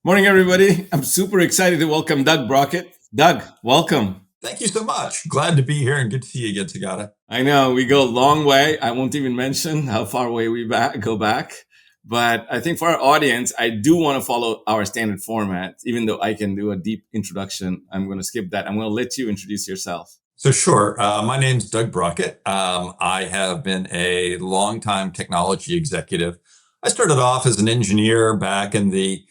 Morning, everybody. I'm super excited to welcome Doug Brockett. Doug, welcome. Thank you so much. Glad to be here and good to see you again, Sugata. I know we go a long way. I won't even mention how far away we go back. But I think for our audience, I do want to follow our standard format. Even though I can do a deep introduction, I'm going to skip that. I'm going to let you introduce yourself. So sure, my name's Doug Brockett. I have been a longtime technology executive. I started off as an engineer back in the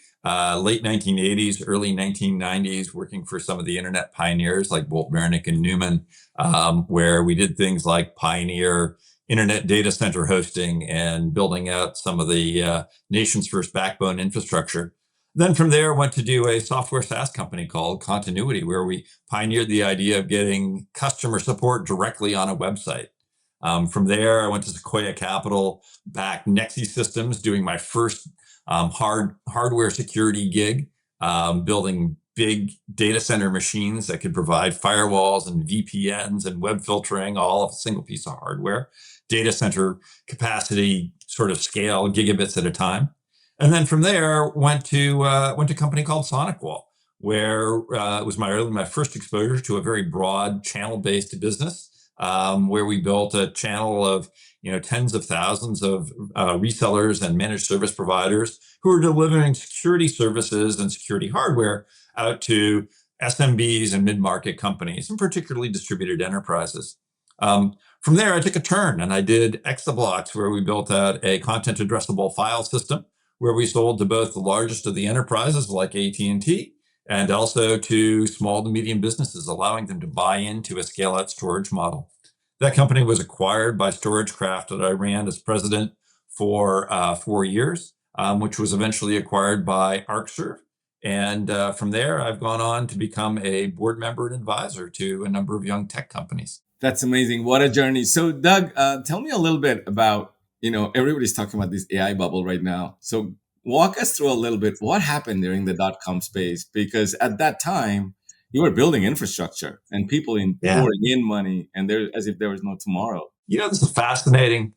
late 1980s, early 1990s, working for some of the internet pioneers like Bolt, Beranek, and Newman, where we did things like pioneer internet data center hosting and building out some of the nation's first backbone infrastructure. Then from there, I went to do a software SaaS company called Continuity, where we pioneered the idea of getting customer support directly on a website. From there, I went to Sequoia Capital, back Nexi Systems, doing my first hardware security gig, building big data center machines that could provide firewalls and VPNs and web filtering, all of a single piece of hardware, data center capacity, sort of scale, gigabits at a time. And then from there, went to a company called SonicWall, where it was my first exposure to a very broad channel-based business, where we built a channel of tens of thousands of resellers and managed service providers who are delivering security services and security hardware out to SMBs and mid-market companies, and particularly distributed enterprises. From there, I took a turn and I did Exablocks, where we built out a content addressable file system where we sold to both the largest of the enterprises like AT&T and also to small to medium businesses, allowing them to buy into a scale-out storage model. That company was acquired by StorageCraft that I ran as president for 4 years, which was eventually acquired by ArcServe. And from there, I've gone on to become a board member and advisor to a number of young tech companies. That's amazing. What a journey. So, Doug, tell me a little bit about, everybody's talking about this AI bubble right now. So, walk us through a little bit what happened during the dot-com space, because at that time, you were building infrastructure and people pouring in money and there as if there was no tomorrow. This is a fascinating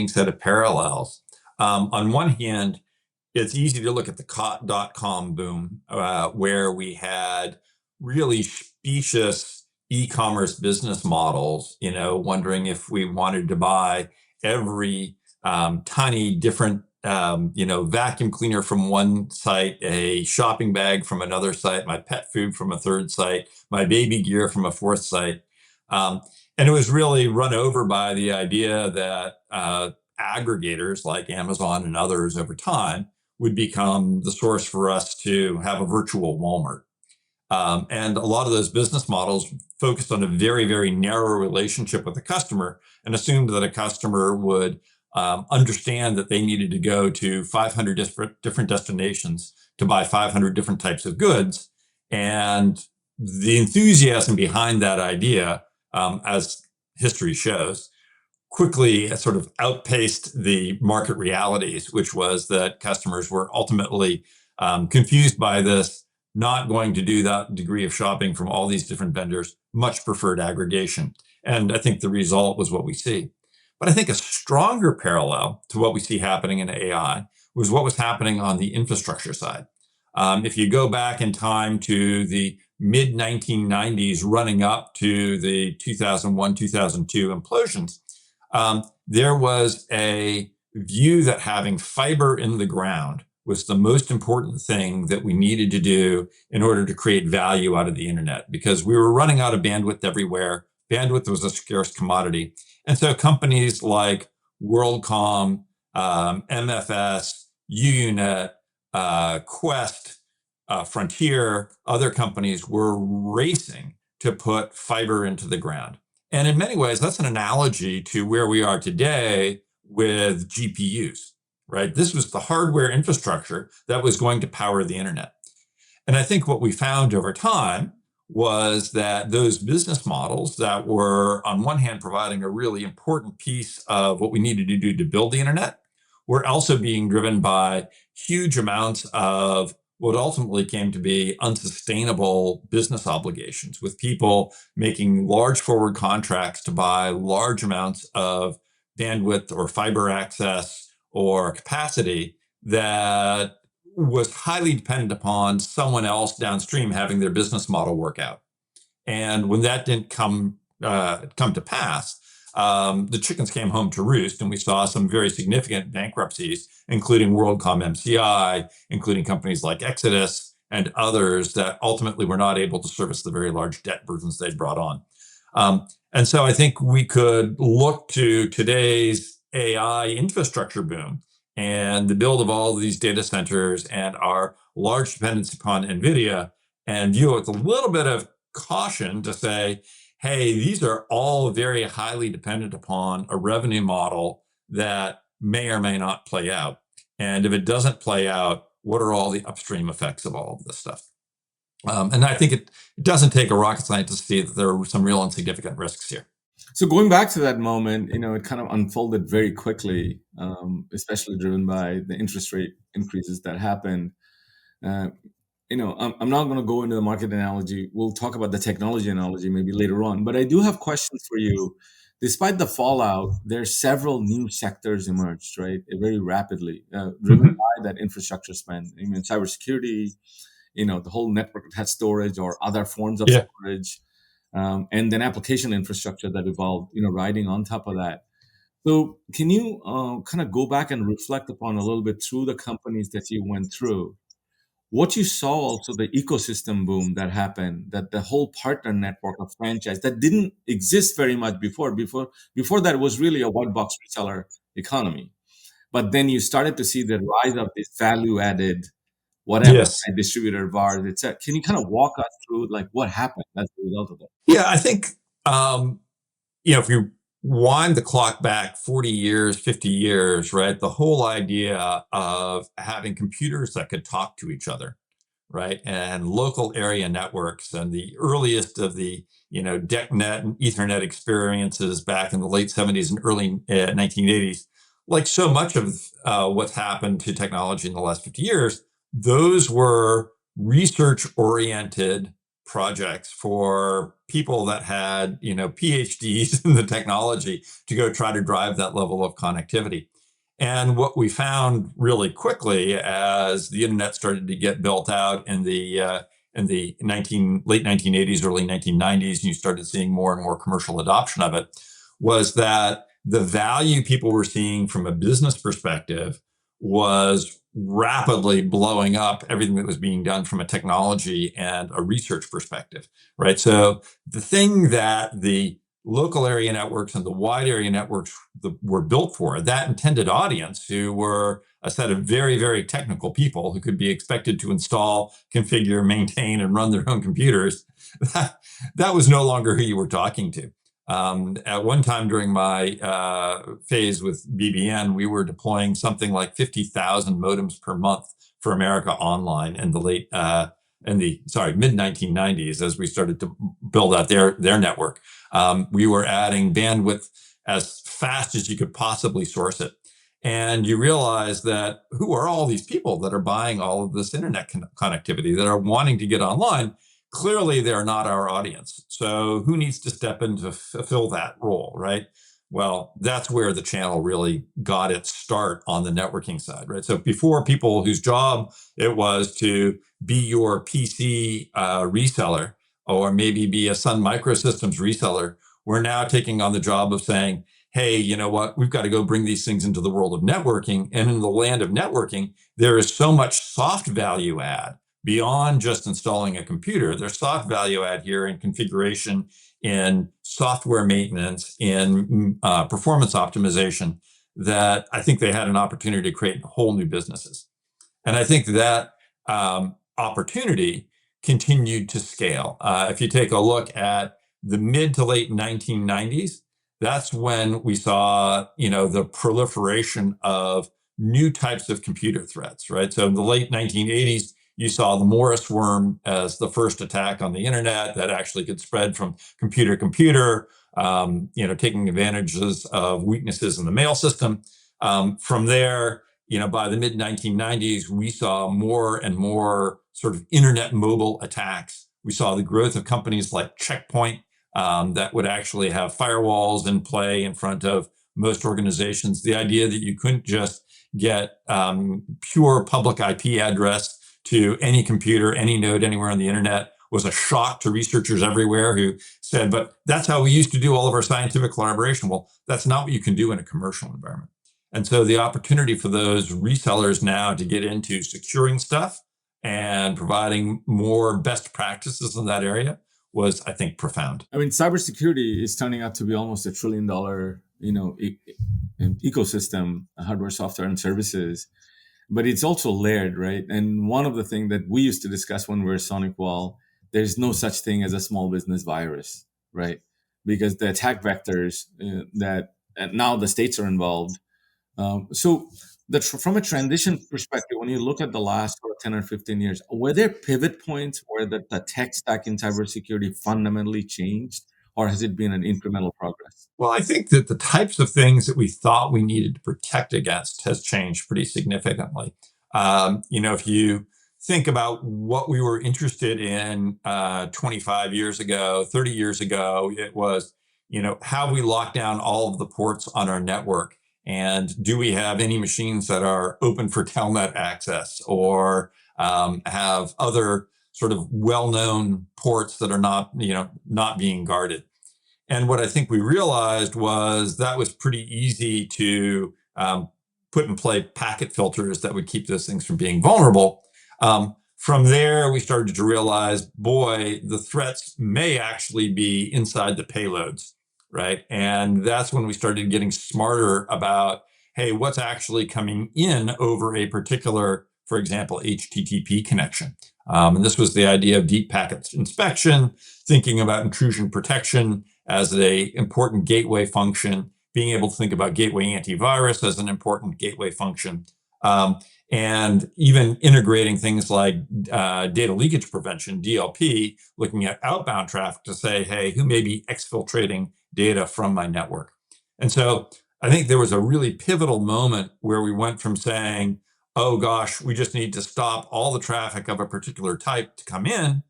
set of parallels. On one hand, it's easy to look at the dot-com boom, where we had really specious e-commerce business models, wondering if we wanted to buy every tiny different, vacuum cleaner from one site, a shopping bag from another site, my pet food from a third site, my baby gear from a fourth site. And it was really run over by the idea that aggregators like Amazon and others over time would become the source for us to have a virtual Walmart. And a lot of those business models focused on a very, very narrow relationship with the customer and assumed that a customer would understand that they needed to go to 500 different destinations to buy 500 different types of goods. And the enthusiasm behind that idea, as history shows, quickly sort of outpaced the market realities, which was that customers were ultimately confused by this, not going to do that degree of shopping from all these different vendors, much preferred aggregation. And I think the result was what we see. But I think a stronger parallel to what we see happening in AI was what was happening on the infrastructure side. If you go back in time to the mid 1990s, running up to the 2001, 2002 implosions, there was a view that having fiber in the ground was the most important thing that we needed to do in order to create value out of the internet, because we were running out of bandwidth everywhere. Bandwidth was a scarce commodity. And so companies like WorldCom, MFS, UUNet, Quest, Frontier, other companies were racing to put fiber into the ground. And in many ways, that's an analogy to where we are today with GPUs, right? This was the hardware infrastructure that was going to power the internet. And I think what we found over time was that those business models that were, on one hand, providing a really important piece of what we needed to do to build the internet, were also being driven by huge amounts of what ultimately came to be unsustainable business obligations, with people making large forward contracts to buy large amounts of bandwidth or fiber access or capacity that was highly dependent upon someone else downstream having their business model work out. And when that didn't come to pass, the chickens came home to roost, and we saw some very significant bankruptcies, including WorldCom MCI, including companies like Exodus and others that ultimately were not able to service the very large debt burdens they brought on. And so I think we could look to today's AI infrastructure boom and the build of all of these data centers and our large dependence upon NVIDIA and view it with a little bit of caution to say, hey, these are all very highly dependent upon a revenue model that may or may not play out. And if it doesn't play out, what are all the upstream effects of all of this stuff? And I think it doesn't take a rocket scientist to see that there are some real and significant risks here. So going back to that moment, it kind of unfolded very quickly, especially driven by the interest rate increases that happened. Uh, I'm not going to go into the market analogy. We'll talk about the technology analogy maybe later on. But I do have questions for you. Despite the fallout, there are several new sectors emerged, right? Very rapidly, driven by that infrastructure spend. I mean, cybersecurity, the whole network that has storage or other forms of Yeah. storage, and then application infrastructure that evolved, riding on top of that. So can you kind of go back and reflect upon a little bit through the companies that you went through? What you saw also the ecosystem boom that happened, that the whole partner network of franchise that didn't exist very much before. Before that, it was really a white box reseller economy. But then you started to see the rise of this value added, whatever, Yes. right, distributor VARs, etc. Can you kind of walk us through like what happened as a result of that? Yeah, I think if you wind the clock back 40 years, 50 years, right, the whole idea of having computers that could talk to each other, right, and local area networks and the earliest of the, DECnet and Ethernet experiences back in the late 70s and early 1980s, like so much of what's happened to technology in the last 50 years, those were research-oriented projects for people that had, PhDs in the technology to go try to drive that level of connectivity. And what we found really quickly as the internet started to get built out in the late 1980s, early 1990s, and you started seeing more and more commercial adoption of it, was that the value people were seeing from a business perspective was rapidly blowing up everything that was being done from a technology and a research perspective, right? So the thing that the local area networks and the wide area networks were built for, that intended audience, who were a set of very, very technical people who could be expected to install, configure, maintain, and run their own computers, that was no longer who you were talking to. At one time during my phase with BBN, we were deploying something like 50,000 modems per month for America Online in the mid 1990s as we started to build out their network. We were adding bandwidth as fast as you could possibly source it. And you realize that who are all these people that are buying all of this internet connectivity, that are wanting to get online? Clearly, they're not our audience. So who needs to step in to fulfill that role, right? Well, that's where the channel really got its start on the networking side, right? So before, people whose job it was to be your PC reseller, or maybe be a Sun Microsystems reseller, we're now taking on the job of saying, hey, you know what? We've got to go bring these things into the world of networking. And in the land of networking, there is so much soft value add beyond just installing a computer. There's soft value add here in configuration, in software maintenance, in performance optimization, that I think they had an opportunity to create whole new businesses. And I think that opportunity continued to scale. If you take a look at the mid to late 1990s, that's when we saw, the proliferation of new types of computer threats, right? So in the late 1980s, you saw the Morris worm as the first attack on the internet that actually could spread from computer to computer, taking advantages of weaknesses in the mail system. From there, by the mid 1990s, we saw more and more sort of internet mobile attacks. We saw the growth of companies like Checkpoint that would actually have firewalls in play in front of most organizations. The idea that you couldn't just get pure public IP address to any computer, any node, anywhere on the internet was a shock to researchers everywhere who said, but that's how we used to do all of our scientific collaboration. Well, that's not what you can do in a commercial environment. And so the opportunity for those resellers now to get into securing stuff and providing more best practices in that area was, I think, profound. I mean, cybersecurity is turning out to be almost $1 trillion, ecosystem, hardware, software, and services. But it's also layered, right? And one of the things that we used to discuss when we were Sonic Wall, there's no such thing as a small business virus, right? Because the attack vectors that and now the states are involved. From a transition perspective, when you look at the last 10 or 15 years, were there pivot points where the tech stack in cybersecurity fundamentally changed, or has it been an incremental progress? Well, I think that the types of things that we thought we needed to protect against has changed pretty significantly. If you think about what we were interested in 25 years ago, 30 years ago, it was, how we lock down all of the ports on our network. And do we have any machines that are open for telnet access or have other sort of well-known ports that are not being guarded? And what I think we realized was that was pretty easy to put in play packet filters that would keep those things from being vulnerable. From there, we started to realize, boy, the threats may actually be inside the payloads, right? And that's when we started getting smarter about, hey, what's actually coming in over a particular, for example, HTTP connection. And this was the idea of deep packet inspection, thinking about intrusion protection as an important gateway function, being able to think about gateway antivirus as an important gateway function, and even integrating things like data leakage prevention, DLP, looking at outbound traffic to say, hey, who may be exfiltrating data from my network? And so I think there was a really pivotal moment where we went from saying, oh gosh, we just need to stop all the traffic of a particular type to come in.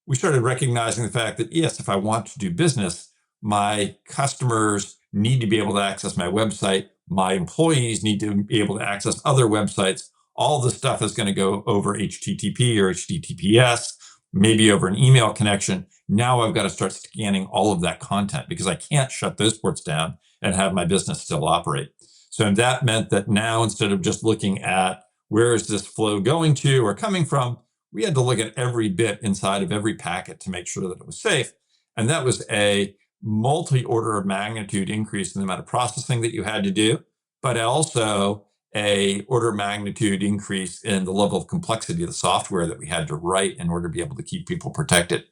We started recognizing the fact that, yes, if I want to do business, my customers need to be able to access my website. My employees need to be able to access other websites. All this stuff is going to go over HTTP or HTTPS, maybe over an email connection. Now I've got to start scanning all of that content because I can't shut those ports down and have my business still operate. So that meant that now, instead of just looking at where is this flow going to or coming from, we had to look at every bit inside of every packet to make sure that it was safe. And that was a multi-order of magnitude increase in the amount of processing that you had to do, but also a order of magnitude increase in the level of complexity of the software that we had to write in order to be able to keep people protected.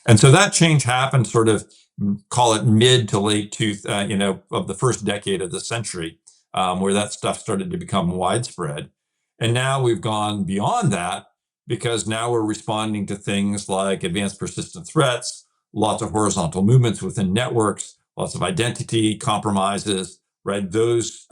And so that change happened sort of, call it mid to late of the first decade of the century, where that stuff started to become widespread. And now we've gone beyond that because now we're responding to things like advanced persistent threats, lots of horizontal movements within networks, lots of identity compromises, right? Those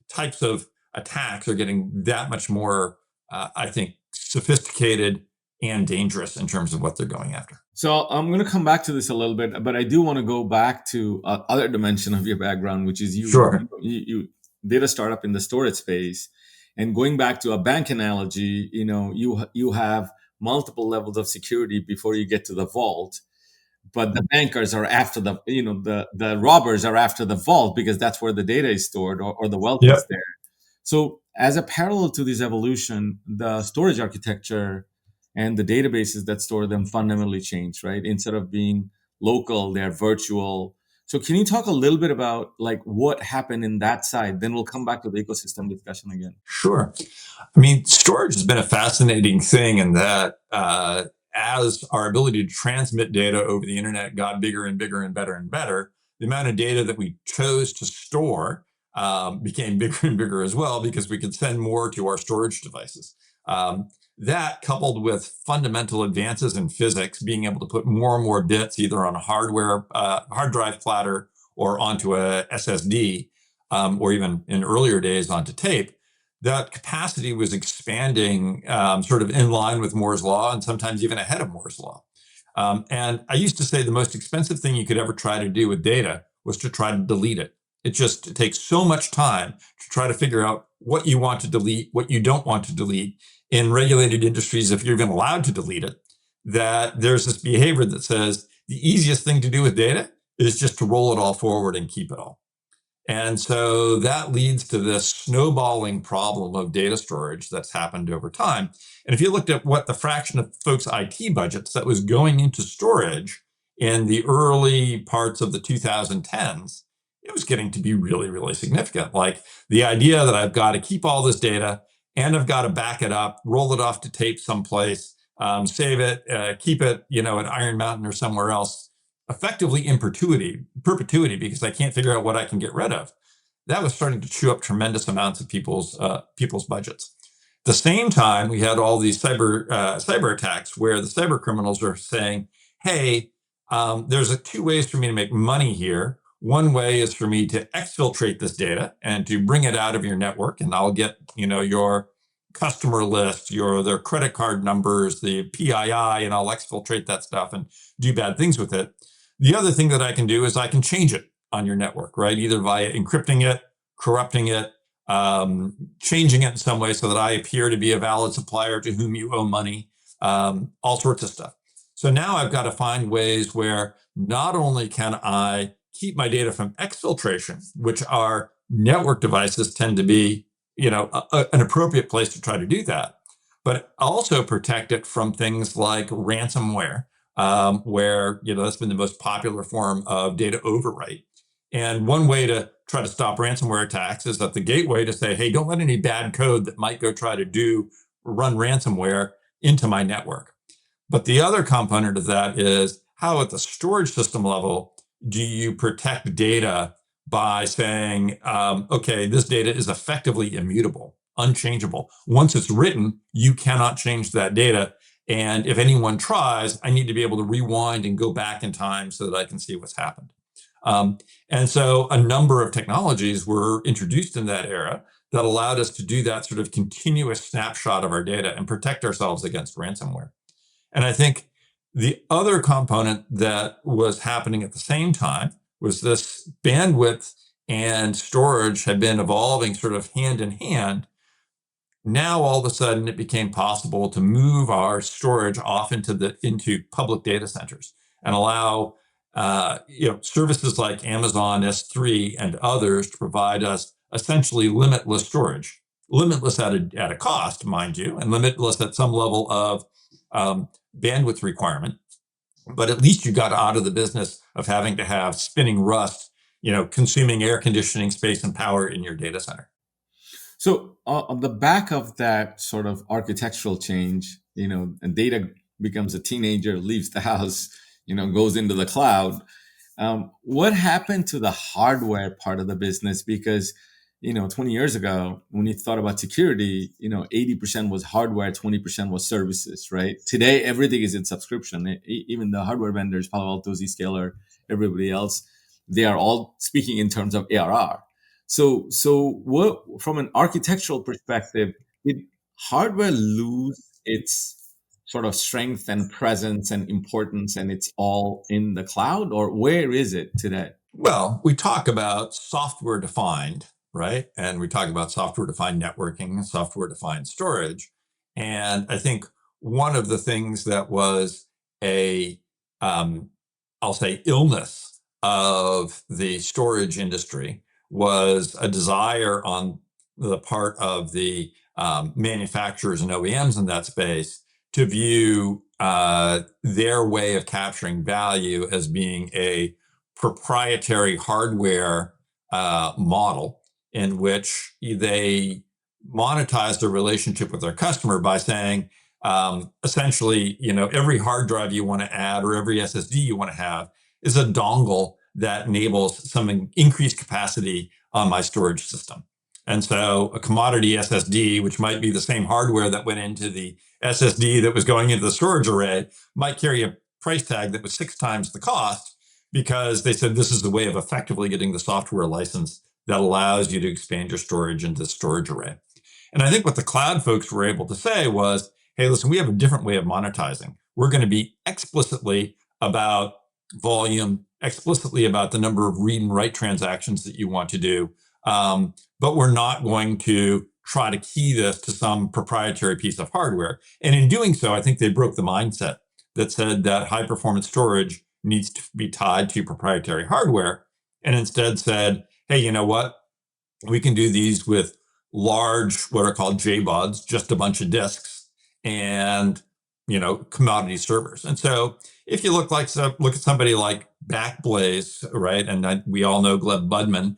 types of attacks are getting that much more, I think, sophisticated and dangerous in terms of what they're going after. So I'm going to come back to this a little bit, but I do want to go back to other dimension of your background, which is you did a startup in the storage space. And going back to a bank analogy, you have multiple levels of security before you get to the vault, but the bankers are after the robbers are after the vault because that's where the data is stored or the wealth is there. So as a parallel to this evolution, the storage architecture and the databases that store them fundamentally change, right? Instead of being local, they're virtual. So can you talk a little bit about like what happened in that side? Then we'll come back to the ecosystem discussion again. Sure. I mean, storage has been a fascinating thing in that as our ability to transmit data over the internet got bigger and bigger and better and better, the amount of data that we chose to store became bigger and bigger as well because we could send more to our storage devices. That coupled with fundamental advances in physics, being able to put more and more bits either on a hard drive platter or onto a SSD, or even in earlier days onto tape, that capacity was expanding sort of in line with Moore's law and sometimes even ahead of Moore's law. And I used to say the most expensive thing you could ever try to do with data was to try to delete it. It takes so much time to try to figure out what you want to delete, what you don't want to delete in regulated industries, if you're even allowed to delete it, that there's this behavior that says the easiest thing to do with data is just to roll it all forward and keep it all. And so that leads to this snowballing problem of data storage that's happened over time. And if you looked at what the fraction of folks' IT budgets that was going into storage in the early parts of the 2010s, it was getting to be really, really significant. Like the idea that I've got to keep all this data and I've got to back it up, roll it off to tape someplace, save it, keep it, at Iron Mountain or somewhere else, effectively in perpetuity, because I can't figure out what I can get rid of. That was starting to chew up tremendous amounts of people's budgets. At the same time, we had all these cyber attacks where the cyber criminals are saying, "Hey, there's two ways for me to make money here. One way is for me to exfiltrate this data and to bring it out of your network, and I'll get your customer list, their credit card numbers, the PII, and I'll exfiltrate that stuff and do bad things with it. The other thing that I can do is I can change it on your network, right? Either via encrypting it, corrupting it, changing it in some way so that I appear to be a valid supplier to whom you owe money, all sorts of stuff. So now I've got to find ways where not only can I keep my data from exfiltration, which our network devices tend to be, an appropriate place to try to do that, but also protect it from things like ransomware, where that's been the most popular form of data overwrite. And one way to try to stop ransomware attacks is that the gateway to say, hey, don't let any bad code that might go try to run ransomware into my network. But the other component of that is how at the storage system level do you protect data by saying, okay, this data is effectively immutable, unchangeable. Once it's written, you cannot change that data. And if anyone tries, I need to be able to rewind and go back in time so that I can see what's happened. And so a number of technologies were introduced in that era that allowed us to do that sort of continuous snapshot of our data and protect ourselves against ransomware. And I think the other component that was happening at the same time was this bandwidth and storage had been evolving sort of hand in hand. Now, all of a sudden, it became possible to move our storage off into public data centers and allow services like Amazon S3 and others to provide us essentially limitless storage, limitless at a cost, mind you, and limitless at some level of bandwidth requirement. But at least you got out of the business of having to have spinning rust, consuming air conditioning space and power in your data center. So on the back of that sort of architectural change, and data becomes a teenager, leaves the house, goes into the cloud. What happened to the hardware part of the business? Because 20 years ago, when you thought about security, 80% was hardware, 20% was services, right? Today, everything is in subscription. Even the hardware vendors, Palo Alto, Zscaler, everybody else, they are all speaking in terms of ARR. So what, from an architectural perspective, did hardware lose its sort of strength and presence and importance, and it's all in the cloud, or where is it today? Well, we talk about software defined, right? And we talk about software defined networking, software defined storage. And I think one of the things that was I'll say, illness of the storage industry was a desire on the part of the manufacturers and OEMs in that space to view their way of capturing value as being a proprietary hardware model in which they monetize their relationship with their customer by saying, essentially, every hard drive you want to add or every SSD you want to have is a dongle that enables some increased capacity on my storage system. And so a commodity SSD, which might be the same hardware that went into the SSD that was going into the storage array, might carry a price tag that was 6 times the cost, because they said this is the way of effectively getting the software license that allows you to expand your storage into the storage array. And I think what the cloud folks were able to say was, hey, listen, we have a different way of monetizing. We're going to be explicitly about volume, explicitly about the number of read and write transactions that you want to do. But we're not going to try to key this to some proprietary piece of hardware. And in doing so, I think they broke the mindset that said that high performance storage needs to be tied to proprietary hardware, and instead said, hey, you know what? We can do these with large, what are called JBODs, just a bunch of disks, and commodity servers. And so, if you look at somebody like Backblaze, right, and we all know Gleb Budman,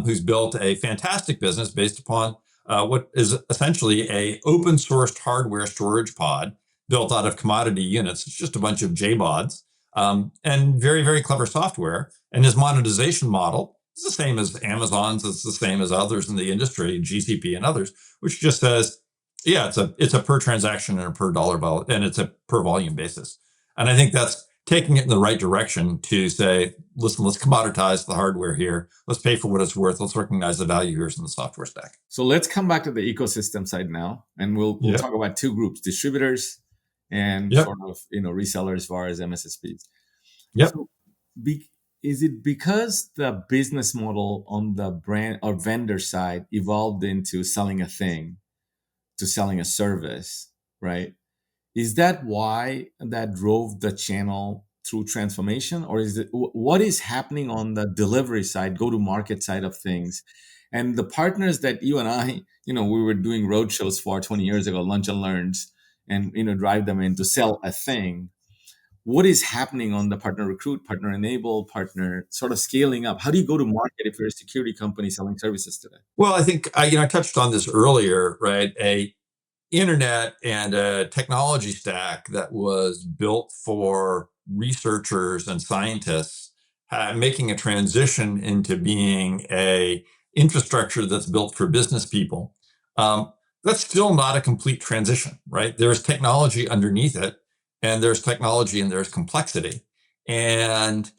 who's built a fantastic business based upon what is essentially a open sourced hardware storage pod built out of commodity units. It's just a bunch of JBODs, and very, very clever software. And his monetization model is the same as Amazon's. It's the same as others in the industry, GCP and others, which just says, yeah, it's a per transaction and a per dollar and it's a per volume basis. And I think that's taking it in the right direction to say, listen, let's commoditize the hardware here. Let's pay for what it's worth. Let's recognize the value here in the software stack. So let's come back to the ecosystem side now, and we'll Yep. talk about two groups: distributors and Yep. sort of resellers as far as MSSPs. Yep. So is it because the business model on the brand or vendor side evolved into selling a thing to selling a service, right? Is that why that drove the channel through transformation, or is it what is happening on the delivery side, go to market side of things? And the partners that you and I, we were doing road shows for 20 years ago, lunch and learns, and drive them in to sell a thing. What is happening on the partner recruit, partner enable, partner sort of scaling up? How do you go to market if you're a security company selling services today? Well, I think I touched on this earlier, right? A internet and a technology stack that was built for researchers and scientists, making a transition into being a infrastructure that's built for business people. Um, that's still not a complete transition, right? There's technology underneath it, and there's technology and there's complexity. And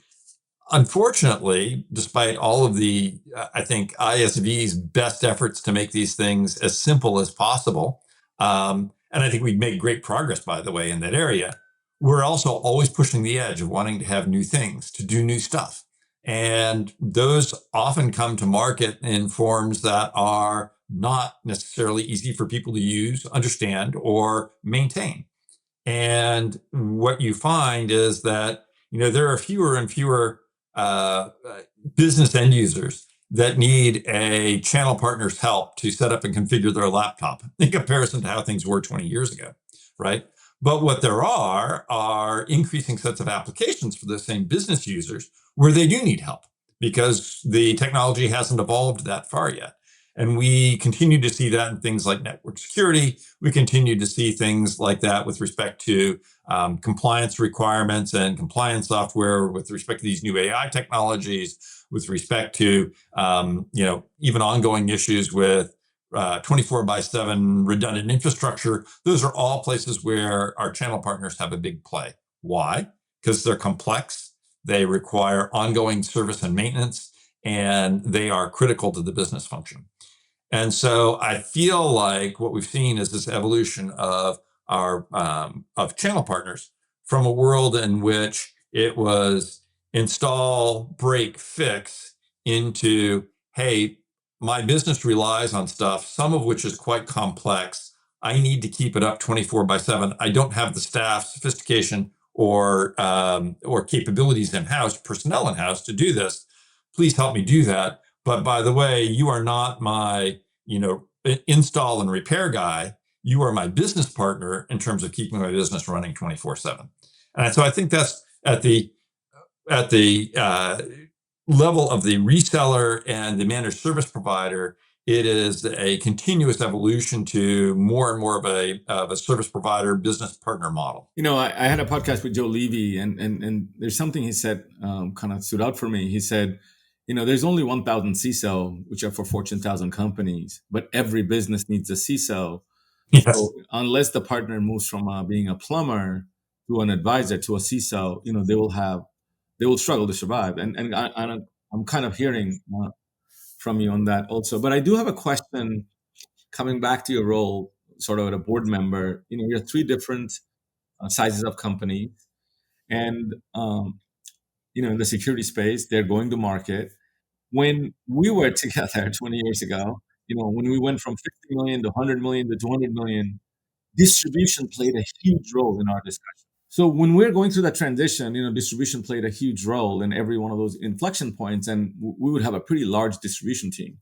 unfortunately, despite all of the, I think, ISV's best efforts to make these things as simple as possible, and I think we've made great progress, by the way, in that area, we're also always pushing the edge of wanting to have new things, to do new stuff. And those often come to market in forms that are not necessarily easy for people to use, understand, or maintain. And what you find is that there are fewer and fewer business end users that need a channel partner's help to set up and configure their laptop in comparison to how things were 20 years ago, right? But what there are increasing sets of applications for the same business users where they do need help because the technology hasn't evolved that far yet. And we continue to see that in things like network security. We continue to see things like that with respect to compliance requirements and compliance software, with respect to these new AI technologies, with respect to even ongoing issues with 24/7 redundant infrastructure. Those are all places where our channel partners have a big play. Why? Because they're complex, they require ongoing service and maintenance, and they are critical to the business function. And so I feel like what we've seen is this evolution of our of channel partners from a world in which it was install, break, fix into, hey, my business relies on stuff, some of which is quite complex. I need to keep it up 24/7. I don't have the staff, sophistication, or capabilities in house, personnel in house to do this. Please help me do that. But by the way, you are not my install and repair guy. You are my business partner in terms of keeping my business running 24/7. And so I think that's at the level of the reseller and the managed service provider. It is a continuous evolution to more and more of a service provider business partner model. I had a podcast with Joe Levy, and there's something he said kind of stood out for me. He said, there's only 1,000 CISO, which are for Fortune 1,000 companies, but every business needs a CISO. Yes. So unless the partner moves from being a plumber to an advisor to a CISO, they will struggle to survive. And I'm kind of hearing from you on that also. But I do have a question coming back to your role, sort of at a board member. You're three different sizes of companies, and in the security space. They're going to market. When we were together 20 years ago, when we went from 50 million to 100 million to 200 million, distribution played a huge role in our discussion. So when we're going through that transition, distribution played a huge role in every one of those inflection points, and we would have a pretty large distribution team.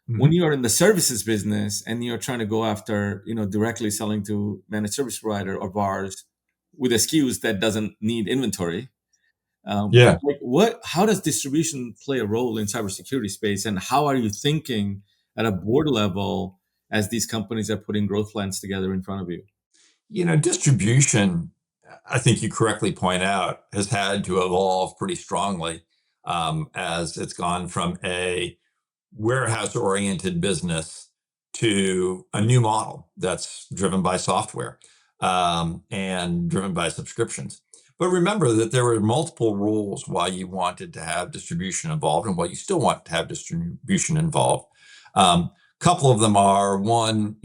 When Mhm. you're in the services business and you're trying to go after, directly selling to managed service provider or VARs with SKUs that doesn't need inventory, Yeah. how does distribution play a role in cybersecurity space, and how are you thinking at a board level as these companies are putting growth plans together in front of you? Distribution, I think you correctly point out, has had to evolve pretty strongly as it's gone from a warehouse oriented business to a new model that's driven by software and driven by subscriptions. But remember that there were multiple rules why you wanted to have distribution involved and why you still want to have distribution involved. Couple of them are one,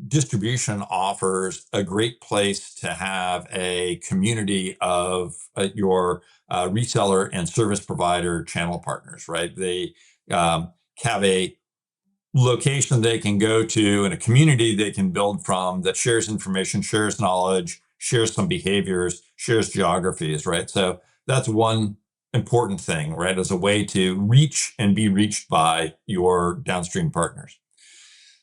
distribution offers a great place to have a community of your reseller and service provider channel partners, right? They have a location they can go to and a community they can build from that shares information, shares knowledge, shares some behaviors, shares geographies, right? So that's one important thing, right? As a way to reach and be reached by your downstream partners.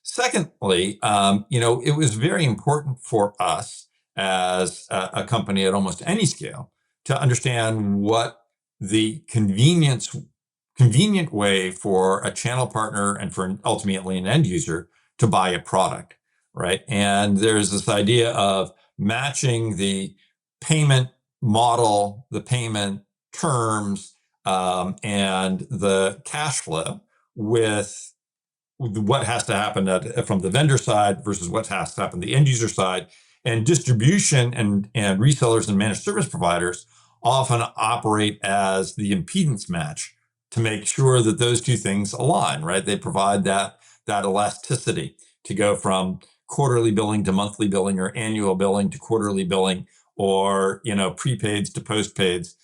Secondly, it was very important for us as a company at almost any scale to understand what the convenient way for a channel partner and for ultimately an end user to buy a product, right? And there's this idea of matching the payment model, the payment terms, and the cash flow with what has to happen from the vendor side versus what has to happen the end user side. And distribution and resellers and managed service providers often operate as the impedance match to make sure that those two things align, right? They provide that elasticity to go from quarterly billing to monthly billing, or annual billing to quarterly billing, or prepaids to postpaids.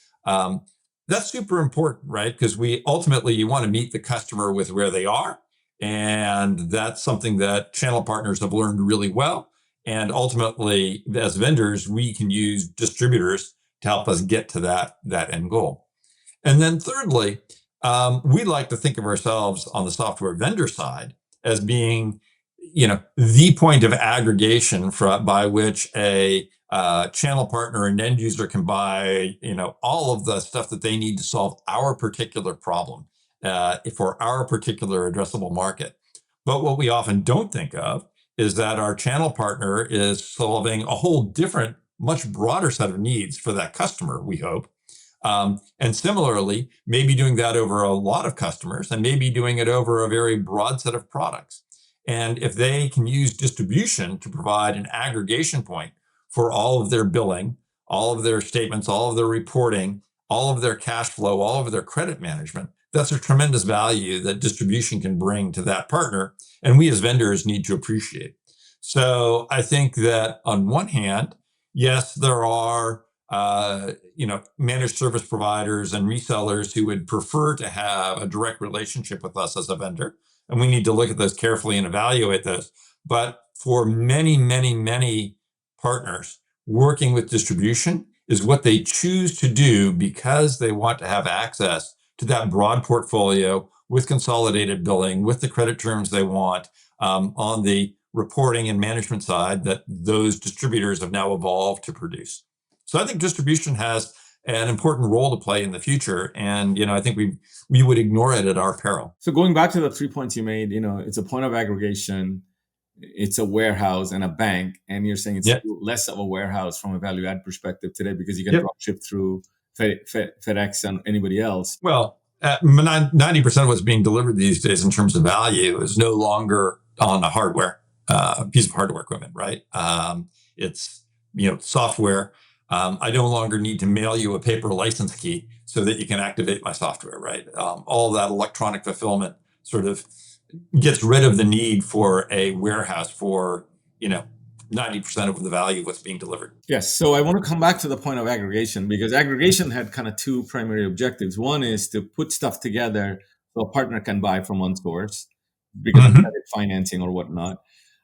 That's super important, right? Because you want to meet the customer with where they are, and that's something that channel partners have learned really well. And ultimately, as vendors, we can use distributors to help us get to that end goal. And then thirdly, we like to think of ourselves on the software vendor side as being, the point of aggregation by which a channel partner and end user can buy, all of the stuff that they need to solve our particular problem for our particular addressable market. But what we often don't think of is that our channel partner is solving a whole different, much broader set of needs for that customer, we hope. And similarly, maybe doing that over a lot of customers and maybe doing it over a very broad set of products. And if they can use distribution to provide an aggregation point for all of their billing, all of their statements, all of their reporting, all of their cash flow, all of their credit management, that's a tremendous value that distribution can bring to that partner. And we as vendors need to appreciate. So I think that on one hand, yes, there are managed service providers and resellers who would prefer to have a direct relationship with us as a vendor. And we need to look at those carefully and evaluate those. But for many, many, many partners, working with distribution is what they choose to do because they want to have access to that broad portfolio with consolidated billing, with the credit terms they want on the reporting and management side that those distributors have now evolved to produce. So I think distribution has an important role to play in the future, and I think we would ignore it at our peril. So going back to the 3 points you made, it's a point of aggregation, it's a warehouse and a bank, and you're saying it's Yep. less of a warehouse from a value add perspective today because you can Yep. drop ship through FedEx and anybody else. Well, 90% of what's being delivered these days in terms of value is no longer on a hardware piece of hardware equipment, right? It's software. I no longer need to mail you a paper license key so that you can activate my software, right? All that electronic fulfillment sort of gets rid of the need for a warehouse for 90% of the value of what's being delivered. Yes. So I want to come back to the point of aggregation because aggregation had kind of two primary objectives. One is to put stuff together so a partner can buy from one source because of Mm-hmm. credit financing or whatnot.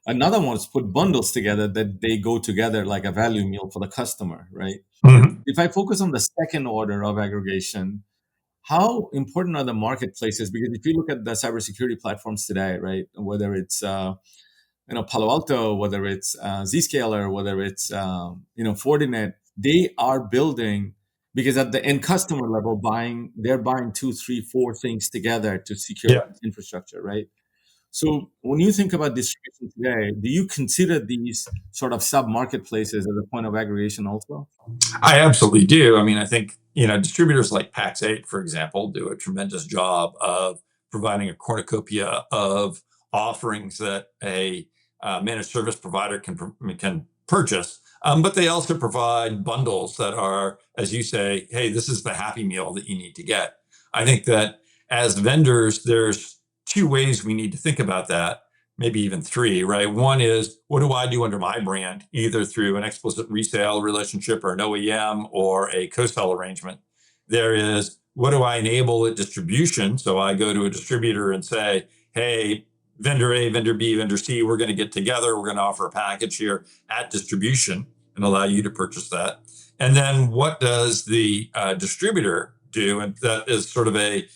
Another one is put bundles together that they go together like a value meal for the customer, right? Mm-hmm. If I focus on the second order of aggregation, how important are the marketplaces? Because if you look at the cybersecurity platforms today, right, whether it's Palo Alto, whether it's Zscaler, whether it's Fortinet, they are building because at the end customer level, they're buying two, three, four things together to secure Yeah. infrastructure, right? So when you think about distribution today, do you consider these sort of sub marketplaces as a point of aggregation also? I absolutely do. I mean, I think, distributors like Pax8, for example, do a tremendous job of providing a cornucopia of offerings that a managed service provider can purchase. But they also provide bundles that are, as you say, hey, this is the happy meal that you need to get. I think that as vendors, there's two ways we need to think about that, maybe even three, right? One is, what do I do under my brand, either through an explicit resale relationship or an OEM or a co-sell arrangement? There is, what do I enable at distribution? So I go to a distributor and say, hey, vendor A, vendor B, vendor C, we're going to get together. We're going to offer a package here at distribution and allow you to purchase that. And then what does the distributor do? And that is sort of a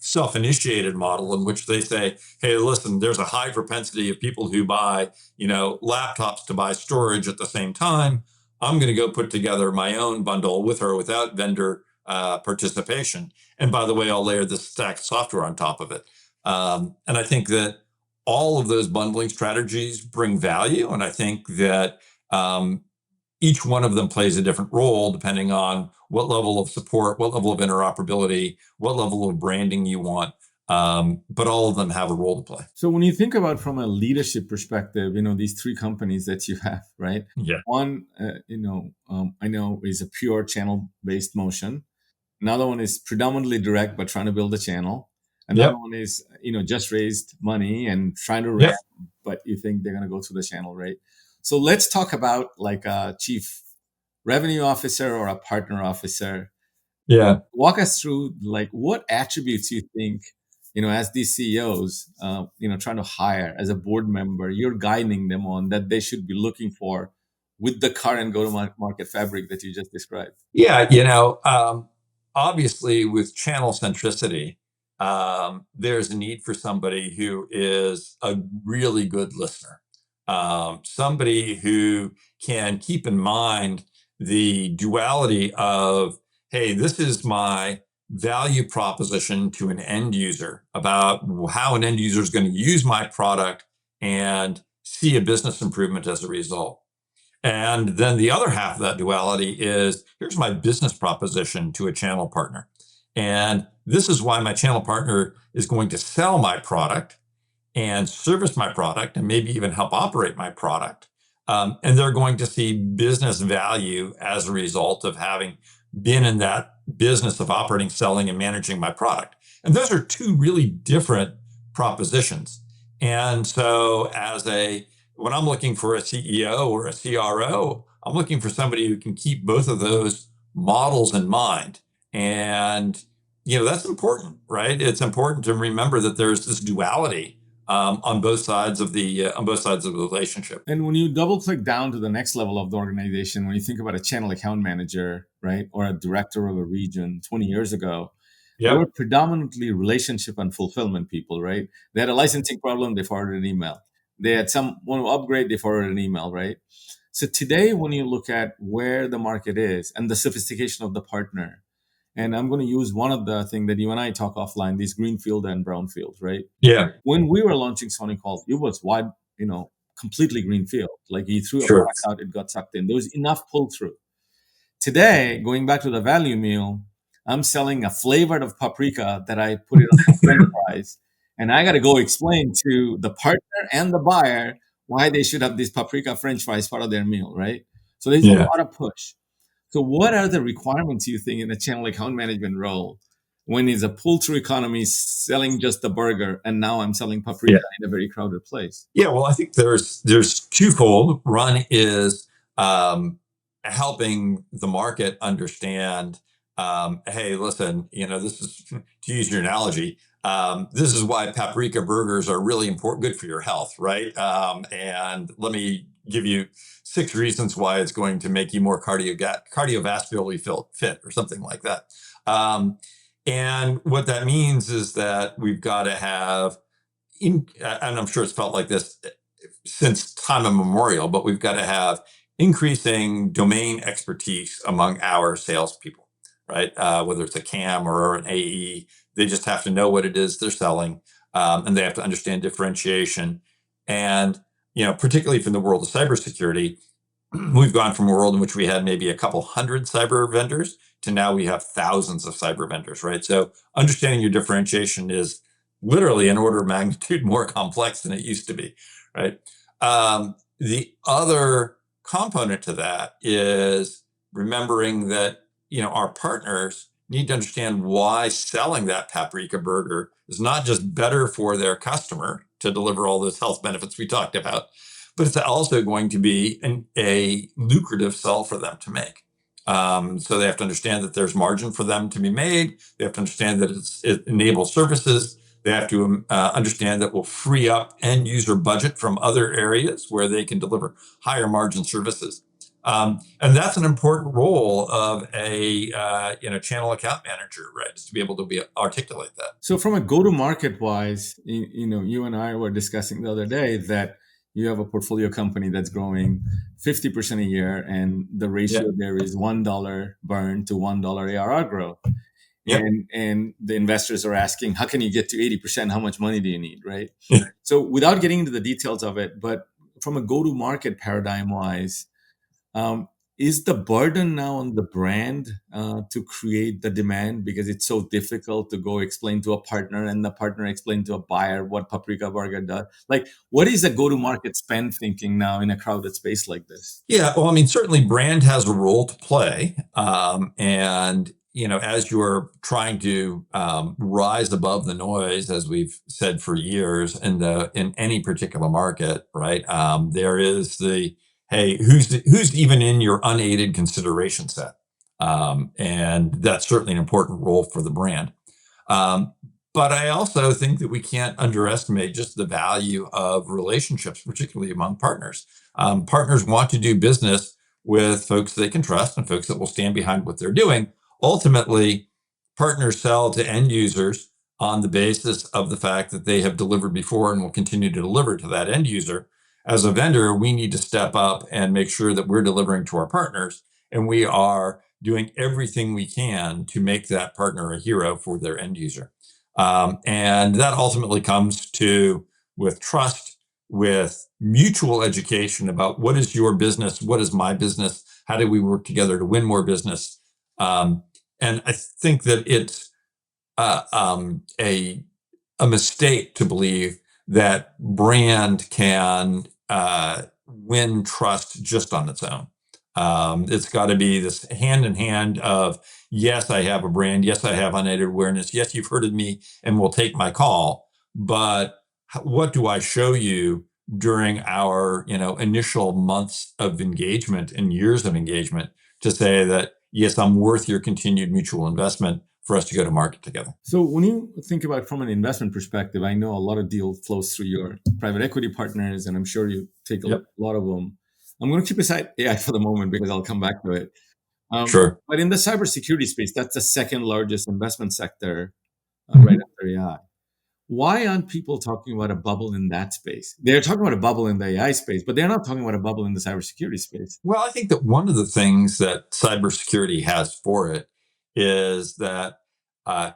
self-initiated model in which they say, hey, listen, there's a high propensity of people who buy, laptops to buy storage at the same time. I'm going to go put together my own bundle with or without vendor participation. And by the way, I'll layer this stack software on top of it. And I think that all of those bundling strategies bring value. And I think that each one of them plays a different role depending on what level of support, what level of interoperability, what level of branding you want. But all of them have a role to play. So when you think about from a leadership perspective, these three companies that you have, right? Yeah. One, I know is a pure channel-based motion. Another one is predominantly direct, but trying to build a channel. Another Yep. one is, just raised money and trying to ramp, Yep. but you think they're going to go through the channel, right? So let's talk about like a chief revenue officer or a partner officer. Yeah. Walk us through like what attributes you think, as these CEOs, trying to hire as a board member, you're guiding them on that they should be looking for with the current go-to-market fabric that you just described. Yeah, obviously with channel centricity, there's a need for somebody who is a really good listener, somebody who can keep in mind the duality of, hey, this is my value proposition to an end user about how an end user is going to use my product and see a business improvement as a result. And then the other half of that duality is, here's my business proposition to a channel partner. And this is why my channel partner is going to sell my product and service my product and maybe even help operate my product. And they're going to see business value as a result of having been in that business of operating, selling, and managing my product. And those are two really different propositions. And so when I'm looking for a CEO or a CRO, I'm looking for somebody who can keep both of those models in mind. And that's important, right? It's important to remember that there's this duality on both sides of the relationship. And when you double click down to the next level of the organization, when you think about a channel account manager, right, or a director of a region 20 years ago, they were Yep. predominantly relationship and fulfillment people, right? They had a licensing problem, they forwarded an email. They had someone to upgrade, they forwarded an email, right? So today, when you look at where the market is and the sophistication of the partner, and I'm going to use one of the things that you and I talk offline, these greenfield and brownfield, right? Yeah. When we were launching Sonic Health, it was wide, completely greenfield. Like you threw a Sure. product out, it got sucked in. There was enough pull through. Today, going back to the value meal, I'm selling a flavored of paprika that I put it on my French fries, and I got to go explain to the partner and the buyer why they should have this paprika French fries part of their meal, right? So there's a Yeah. lot of push. So what are the requirements you think in a channel account management role? when it's a pull-through economy selling just the burger, and now I'm selling paprika in a very crowded place? Yeah, well, I think there's twofold. One is helping the market understand, hey, listen, this is to use your analogy. This is why paprika burgers are really important, good for your health, right? And let me give you 6 reasons why it's going to make you more cardiovascularly fit, or something like that. And what that means is that we've got to have and I'm sure it's felt like this since time immemorial, but we've got to have increasing domain expertise among our salespeople, right? Whether it's a CAM or an AE, they just have to know what it is they're selling, and they have to understand differentiation. And particularly from the world of cybersecurity, we've gone from a world in which we had maybe a couple hundred cyber vendors to now we have thousands of cyber vendors, right? So understanding your differentiation is literally an order of magnitude more complex than it used to be, right? The other component to that is remembering that our partners need to understand why selling that paprika burger is not just better for their customer to deliver all those health benefits we talked about, but it's also going to be a lucrative sell for them to make. So they have to understand that there's margin for them to be made. They have to understand that it enables services. They have to understand that will free up end user budget from other areas where they can deliver higher margin services. And that's an important role of a channel account manager, right? Is to be able to articulate that. So from a go-to-market wise, you and I were discussing the other day that you have a portfolio company that's growing 50% a year, and the ratio there is $1 burn to $1 ARR growth. Yep. And the investors are asking, how can you get to 80%? How much money do you need, right? Yeah. So without getting into the details of it, but from a go-to-market paradigm wise, is the burden now on the brand to create the demand, because it's so difficult to go explain to a partner and the partner explain to a buyer what paprika burger does? Like, what is the go-to-market spend thinking now in a crowded space like this? Yeah, well, I mean, certainly brand has a role to play. And as you're trying to rise above the noise, as we've said for years, in any particular market, right? There is hey, who's even in your unaided consideration set, and that's certainly an important role for the brand. Um, but I also think that we can't underestimate just the value of relationships, particularly among partners. Partners want to do business with folks they can trust and folks that will stand behind what they're doing. Ultimately, partners sell to end users on the basis of the fact that they have delivered before and will continue to deliver to that end user. As a vendor, we need to step up and make sure that we're delivering to our partners, and we are doing everything we can to make that partner a hero for their end user. And that ultimately comes with trust, with mutual education about what is your business, what is my business, how do we work together to win more business. And I think that it's a mistake to believe that brand can win trust just on its own. It's got to be this hand in hand of, yes, I have a brand. Yes, I have unaided awareness. Yes, you've heard of me and will take my call. But what do I show you during our initial months of engagement and years of engagement to say that, yes, I'm worth your continued mutual investment for us to go to market together? So when you think about from an investment perspective, I know a lot of deal flows through your private equity partners, and I'm sure you take a lot of them. I'm going to keep aside AI for the moment because I'll come back to it. Sure. But in the cybersecurity space, that's the second largest investment sector right after AI. Why aren't people talking about a bubble in that space? They're talking about a bubble in the AI space, but they're not talking about a bubble in the cybersecurity space. Well, I think that one of the things that cybersecurity has for it is that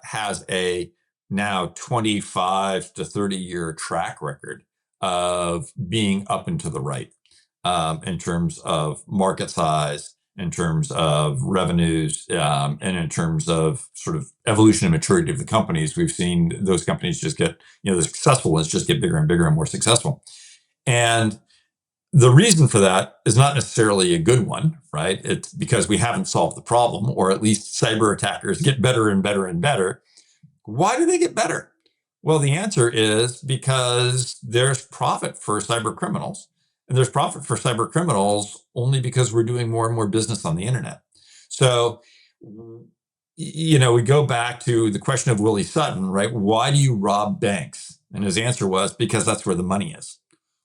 has a now 25 to 30-year track record of being up and to the right, in terms of market size, in terms of revenues, and in terms of sort of evolution and maturity of the companies. We've seen those companies just get, the successful ones just get bigger and bigger and more successful. And the reason for that is not necessarily a good one, right? It's because we haven't solved the problem, or at least cyber attackers get better and better and better. Why do they get better? Well, the answer is because there's profit for cyber criminals. And there's profit for cyber criminals only because we're doing more and more business on the internet. So, we go back to the question of Willie Sutton, right? Why do you rob banks? And his answer was because that's where the money is.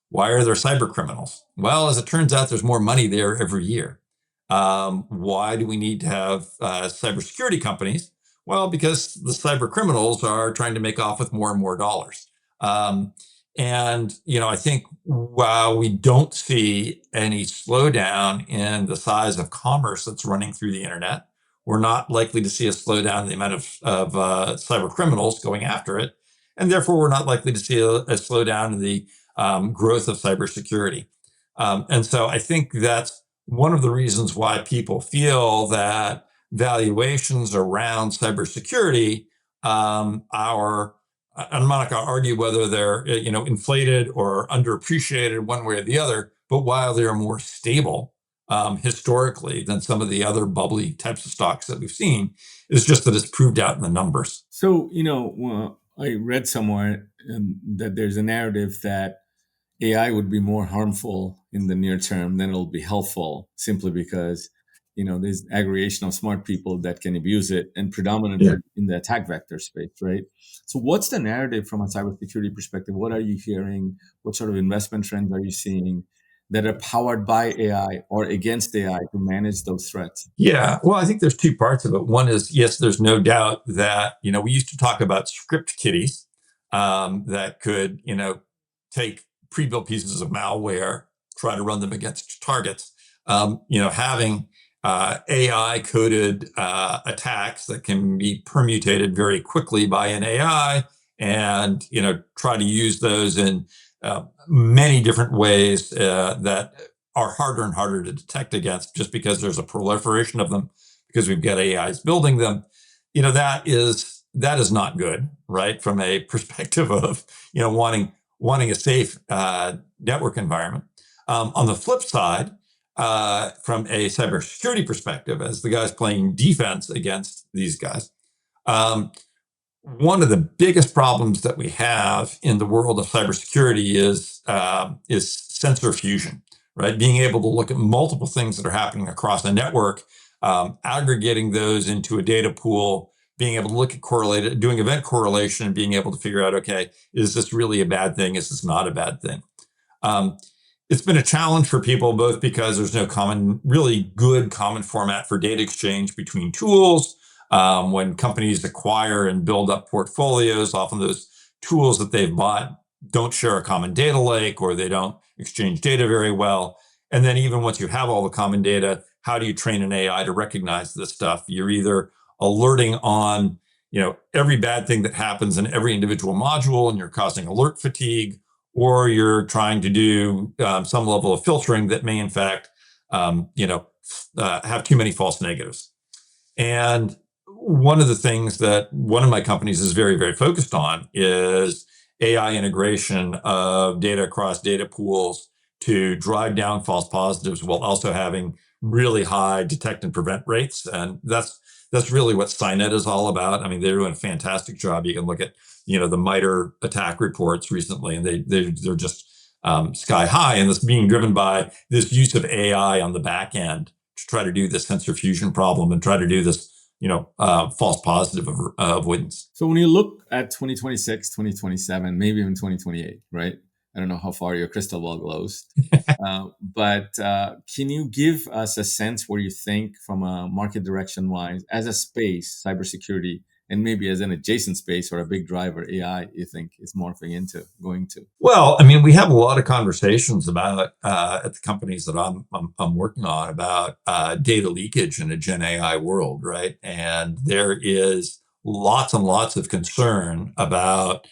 Why are there cyber criminals? Well, as it turns out, there's more money there every year. Why do we need to have cybersecurity companies? Well, because the cyber criminals are trying to make off with more and more dollars. Um, I think while we don't see any slowdown in the size of commerce that's running through the internet, we're not likely to see a slowdown in the amount of cyber criminals going after it. And therefore, we're not likely to see a slowdown in the growth of cybersecurity. And so I think that's one of the reasons why people feel that valuations around cybersecurity are, I'm not going to argue whether they're inflated or underappreciated one way or the other, but while they're more stable historically than some of the other bubbly types of stocks that we've seen, it's just that it's proved out in the numbers. So, I read somewhere that there's a narrative that AI would be more harmful in the near term than it'll be helpful simply because, there's aggregation of smart people that can abuse it and predominantly in the attack vector space, right? So what's the narrative from a cybersecurity perspective? What are you hearing? What sort of investment trends are you seeing that are powered by AI or against AI to manage those threats? Yeah, well, I think there's two parts of it. One is, yes, there's no doubt that, we used to talk about script kiddies that could, take pre-built pieces of malware, try to run them against targets. Having AI coded attacks that can be permutated very quickly by an AI and, try to use those in many different ways that are harder and harder to detect against just because there's a proliferation of them because we've got AIs building them. That is not good, right? From a perspective of wanting a safe network environment. On the flip side, from a cybersecurity perspective, as the guys playing defense against these guys, one of the biggest problems that we have in the world of cybersecurity is sensor fusion, right? Being able to look at multiple things that are happening across a network, aggregating those into a data pool, being able to look at doing event correlation, and being able to figure out, okay, is this really a bad thing? Is this not a bad thing? It's been a challenge for people both because there's no really good common format for data exchange between tools. When companies acquire and build up portfolios, often those tools that they've bought don't share a common data lake or they don't exchange data very well. And then even once you have all the common data, how do you train an AI to recognize this stuff? You're either alerting on every bad thing that happens in every individual module and you're causing alert fatigue, or you're trying to do some level of filtering that may in fact have too many false negatives. And one of the things that one of my companies is very, very focused on is AI integration of data across data pools to drive down false positives while also having really high detect and prevent rates. And that's really what Cynet is all about. I mean, they're doing a fantastic job. You can look at, the MITRE attack reports recently, and they're just sky high. And this being driven by this use of AI on the back end to try to do this sensor fusion problem and try to do this, false positive avoidance. So when you look at 2026, 2027, maybe even 2028, right? I don't know how far your crystal ball glows, but can you give us a sense where you think from a market direction wise, as a space, cybersecurity, and maybe as an adjacent space or a big driver, AI, you think is going to? Well, I mean, we have a lot of conversations about at the companies that I'm working on about data leakage in a Gen AI world, right? And there is lots and lots of concern about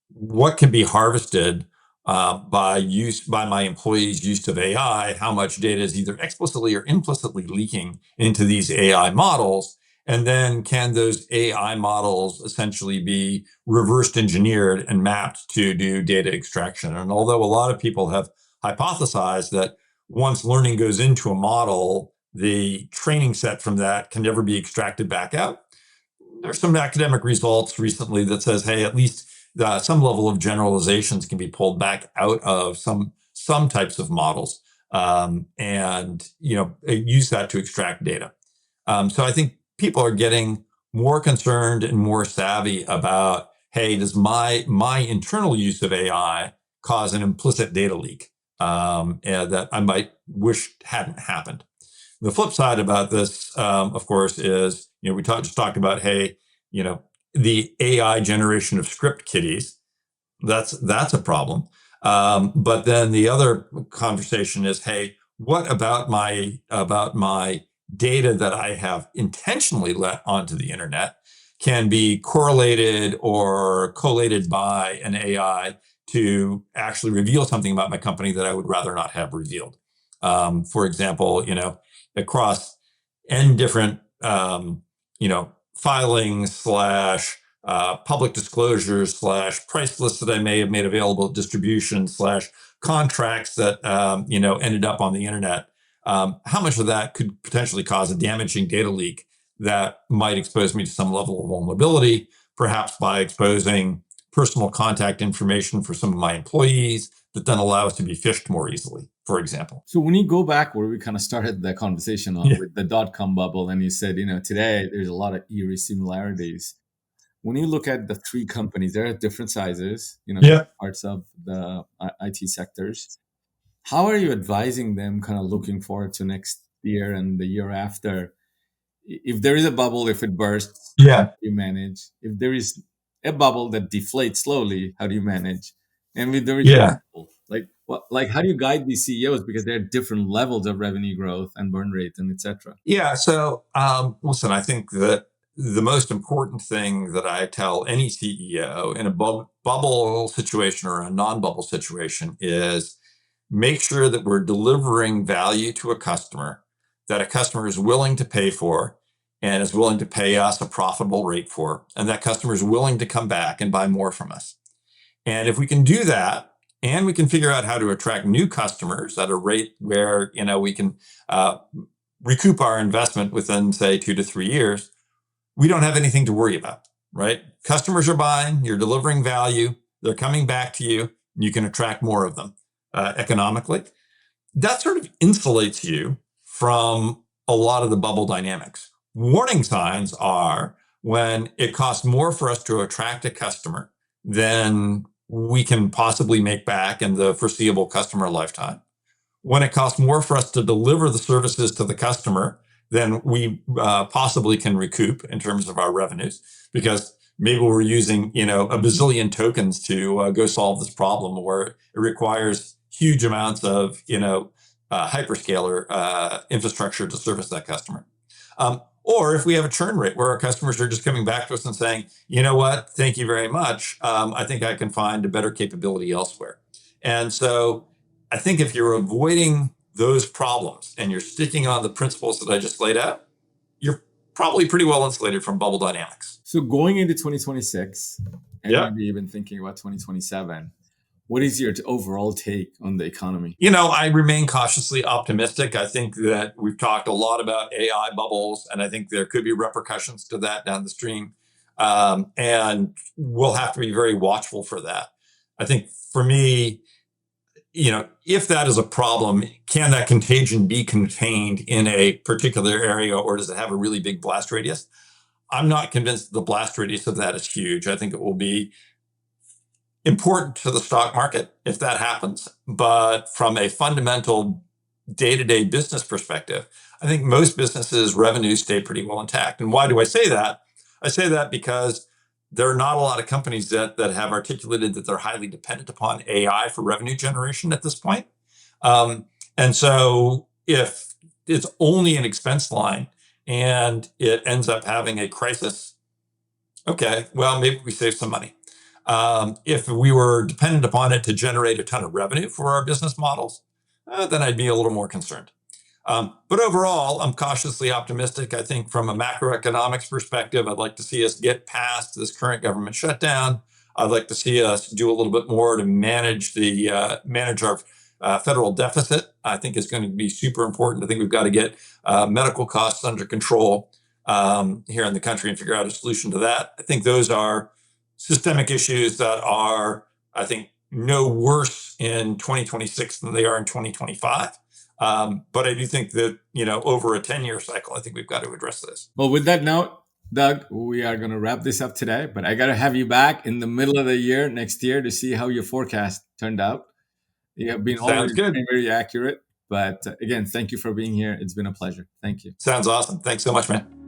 what can be harvested by my employees' use of AI, how much data is either explicitly or implicitly leaking into these AI models. And then can those AI models essentially be reversed engineered and mapped to do data extraction? And although a lot of people have hypothesized that once learning goes into a model, the training set from that can never be extracted back out, There's some academic results recently that says, hey, at least some level of generalizations can be pulled back out of some types of models, and use that to extract data. So I think people are getting more concerned and more savvy about, hey, does my internal use of AI cause an implicit data leak, and that I might wish hadn't happened? The flip side about this, of course, is we just talked about, hey, the AI generation of script kiddies. That's a problem. But then the other conversation is, hey, what about my data that I have intentionally let onto the internet can be correlated or collated by an AI to actually reveal something about my company that I would rather not have revealed. For example, across n different filings slash public disclosures slash price lists that I may have made available at distribution slash contracts that ended up on the internet. How much of that could potentially cause a damaging data leak that might expose me to some level of vulnerability, perhaps by exposing personal contact information for some of my employees that then allow us to be phished more easily, for example. So when you go back where we kind of started the conversation on with the dot-com bubble, and you said, today there's a lot of eerie similarities. When you look at the three companies, they're at different sizes, parts of the IT sectors. How are you advising them kind of looking forward to next year and the year after? If there is a bubble, if it bursts, Yeah. how do you manage? If there is a bubble that deflates slowly, how do you manage? And if there is Yeah. like how do you guide these CEOs, because there are different levels of revenue growth and burn rate and etc. Yeah. So, listen, I think that the most important thing that I tell any CEO in a bubble situation or a non-bubble situation is make sure that we're delivering value to a customer that a customer is willing to pay for and is willing to pay us a profitable rate for, and that customer is willing to come back and buy more from us. And if we can do that, and we can figure out how to attract new customers at a rate where we can recoup our investment within, say, 2 to 3 years, we don't have anything to worry about, right? Customers are buying, you're delivering value, they're coming back to you, and you can attract more of them economically. That sort of insulates you from a lot of the bubble dynamics. Warning signs are when it costs more for us to attract a customer than we can possibly make back in the foreseeable customer lifetime. When it costs more for us to deliver the services to the customer than we possibly can recoup in terms of our revenues, because maybe we're using a bazillion tokens to go solve this problem, or it requires huge amounts of hyperscaler infrastructure to service that customer. Or if we have a churn rate where our customers are just coming back to us and saying, you know what, thank you very much. I think I can find a better capability elsewhere. And so I think if you're avoiding those problems and you're sticking on the principles that I just laid out, you're probably pretty well insulated from bubble dynamics. So going into 2026, and Yeah. maybe even thinking about 2027, what is your overall take on the economy? I remain cautiously optimistic. I think that we've talked a lot about AI bubbles, and I think there could be repercussions to that down the stream. And we'll have to be very watchful for that. I think for me, if that is a problem, can that contagion be contained in a particular area, or does it have a really big blast radius? I'm not convinced the blast radius of that is huge. I think it will be important to the stock market if that happens. But from a fundamental day-to-day business perspective, I think most businesses' revenues stay pretty well intact. And why do I say that? I say that because there are not a lot of companies that have articulated that they're highly dependent upon AI for revenue generation at this point. And so if it's only an expense line and it ends up having a crisis, okay, well, maybe we save some money. If we were dependent upon it to generate a ton of revenue for our business models, then I'd be a little more concerned. But overall, I'm cautiously optimistic. I think from a macroeconomics perspective, I'd like to see us get past this current government shutdown. I'd like to see us do a little bit more to manage our federal deficit. I think is going to be super important. I think we've got to get medical costs under control. here in the country and figure out a solution to that. I think those are systemic issues that are, I think, no worse in 2026 than they are in 2025. But I do think that, over a 10-year cycle, I think we've got to address this. Well, with that note, Doug, we are going to wrap this up today, but I got to have you back in the middle of the year next year to see how your forecast turned out. You have been Sounds always good. very, very accurate. But again, thank you for being here. It's been a pleasure. Thank you. Sounds awesome. Thanks so much, man.